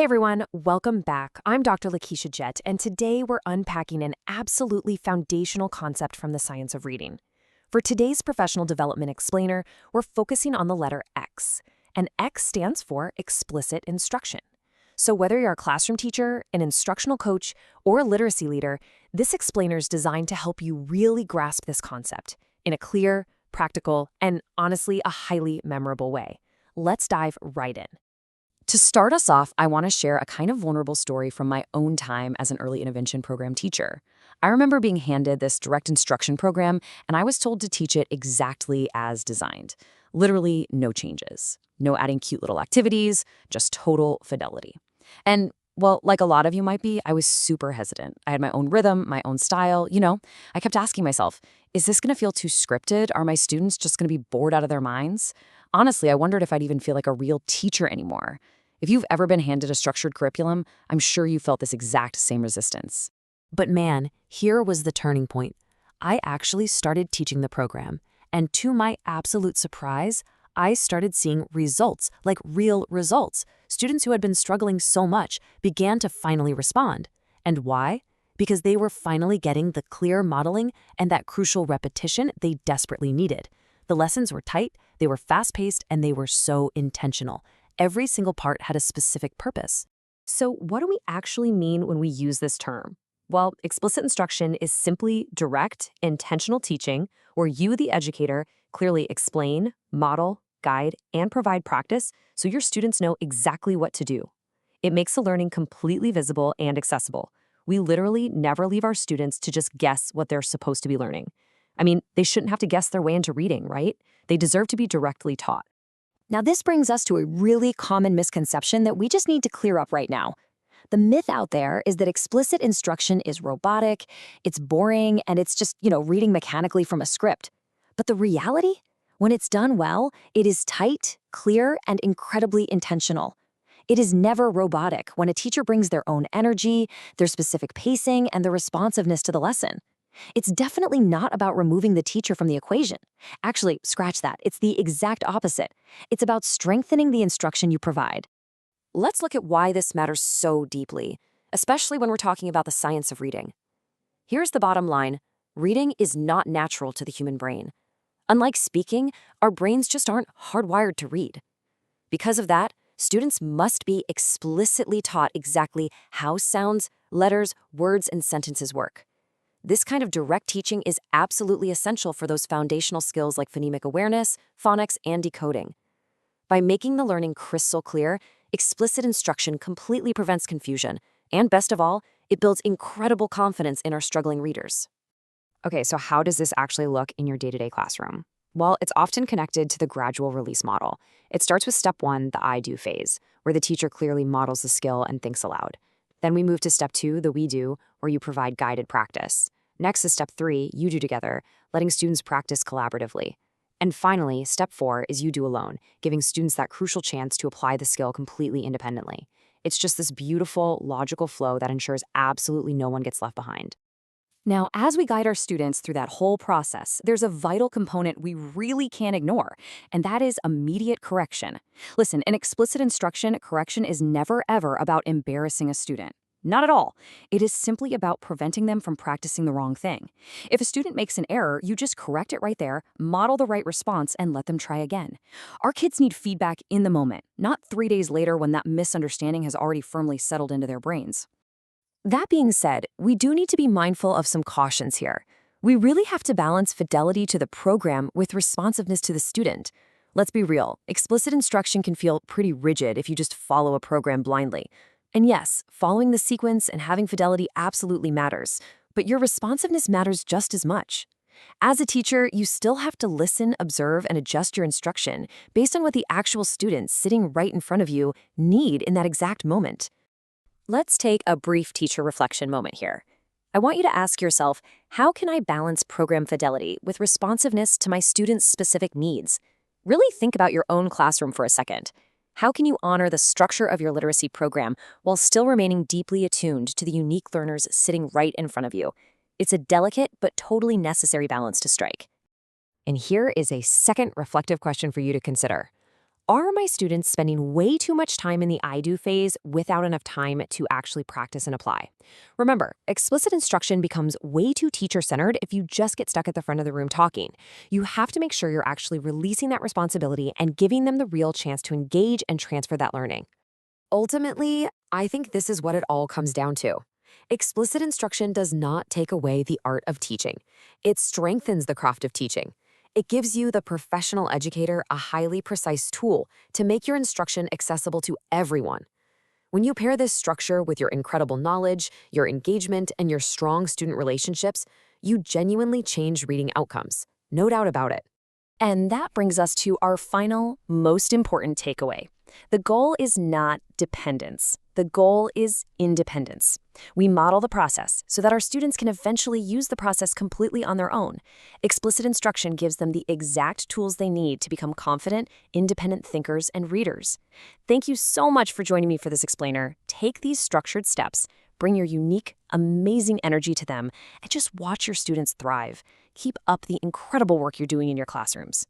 Hey everyone, welcome back. I'm Dr. LaKeacha Jett, and today we're unpacking an absolutely foundational concept from the science of reading. For today's professional development explainer, we're focusing on the letter X, and X stands for explicit instruction. So whether you're a classroom teacher, an instructional coach, or a literacy leader, this explainer is designed to help you really grasp this concept in a clear, practical, and honestly, a highly memorable way. Let's dive right in. To start us off, I want to share a kind of vulnerable story from my own time as an early intervention program teacher. I remember being handed this direct instruction program, and I was told to teach it exactly as designed. Literally no changes, no adding cute little activities, just total fidelity. And well, like a lot of you might be, I was super hesitant. I had my own rhythm, my own style, I kept asking myself, is this going to feel too scripted? Are my students just going to be bored out of their minds? Honestly, I wondered if I'd even feel like a real teacher anymore. If you've ever been handed a structured curriculum, I'm sure you felt this exact same resistance. But man, here was the turning point. I actually started teaching the program, and to my absolute surprise, I started seeing results, like real results. Students who had been struggling so much began to finally respond. And why? Because they were finally getting the clear modeling and that crucial repetition they desperately needed. The lessons were tight, they were fast-paced, and they were so intentional. Every single part had a specific purpose. So what do we actually mean when we use this term? Well, explicit instruction is simply direct, intentional teaching where you, the educator, clearly explain, model, guide, and provide practice so your students know exactly what to do. It makes the learning completely visible and accessible. We literally never leave our students to just guess what they're supposed to be learning. I mean, they shouldn't have to guess their way into reading, right? They deserve to be directly taught. Now, this brings us to a really common misconception that we just need to clear up right now. The myth out there is that explicit instruction is robotic, it's boring, and it's just, reading mechanically from a script. But the reality? When it's done well, it is tight, clear, and incredibly intentional. It is never robotic when a teacher brings their own energy, their specific pacing, and the responsiveness to the lesson. It's definitely not about removing the teacher from the equation. Actually, scratch that. It's the exact opposite. It's about strengthening the instruction you provide. Let's look at why this matters so deeply, especially when we're talking about the science of reading. Here's the bottom line. Reading is not natural to the human brain. Unlike speaking, our brains just aren't hardwired to read. Because of that, students must be explicitly taught exactly how sounds, letters, words, and sentences work. This kind of direct teaching is absolutely essential for those foundational skills like phonemic awareness, phonics, and decoding. By making the learning crystal clear, explicit instruction completely prevents confusion, and best of all, it builds incredible confidence in our struggling readers. Okay, so how does this actually look in your day-to-day classroom? Well, it's often connected to the gradual release model. It starts with step 1, the I do phase, where the teacher clearly models the skill and thinks aloud. Then we move to step 2, the we do, where you provide guided practice. Next is step 3, you do together, letting students practice collaboratively. And finally, step 4 is you do alone, giving students that crucial chance to apply the skill completely independently. It's just this beautiful, logical flow that ensures absolutely no one gets left behind. Now, as we guide our students through that whole process, there's a vital component we really can't ignore, and that is immediate correction. Listen, in explicit instruction, correction is never ever about embarrassing a student. Not at all. It is simply about preventing them from practicing the wrong thing. If a student makes an error, you just correct it right there, model the right response, and let them try again. Our kids need feedback in the moment, not 3 days later when that misunderstanding has already firmly settled into their brains. That being said, we do need to be mindful of some cautions here. We really have to balance fidelity to the program with responsiveness to the student. Let's be real, explicit instruction can feel pretty rigid if you just follow a program blindly. And yes, following the sequence and having fidelity absolutely matters, but your responsiveness matters just as much. As a teacher, you still have to listen, observe, and adjust your instruction based on what the actual students sitting right in front of you need in that exact moment. Let's take a brief teacher reflection moment here. I want you to ask yourself, how can I balance program fidelity with responsiveness to my students' specific needs? Really think about your own classroom for a second. How can you honor the structure of your literacy program while still remaining deeply attuned to the unique learners sitting right in front of you? It's a delicate but totally necessary balance to strike. And here is a second reflective question for you to consider. Are my students spending way too much time in the I do phase without enough time to actually practice and apply? Remember, explicit instruction becomes way too teacher-centered if you just get stuck at the front of the room talking. You have to make sure you're actually releasing that responsibility and giving them the real chance to engage and transfer that learning. Ultimately, I think this is what it all comes down to. Explicit instruction does not take away the art of teaching. It strengthens the craft of teaching. It gives you, the professional educator, a highly precise tool to make your instruction accessible to everyone. When you pair this structure with your incredible knowledge, your engagement, and your strong student relationships, you genuinely change reading outcomes. No doubt about it. And that brings us to our final, most important takeaway. The goal is not dependence. The goal is independence. We model the process so that our students can eventually use the process completely on their own. Explicit instruction gives them the exact tools they need to become confident, independent thinkers and readers. Thank you so much for joining me for this explainer. Take these structured steps, bring your unique, amazing energy to them, and just watch your students thrive. Keep up the incredible work you're doing in your classrooms.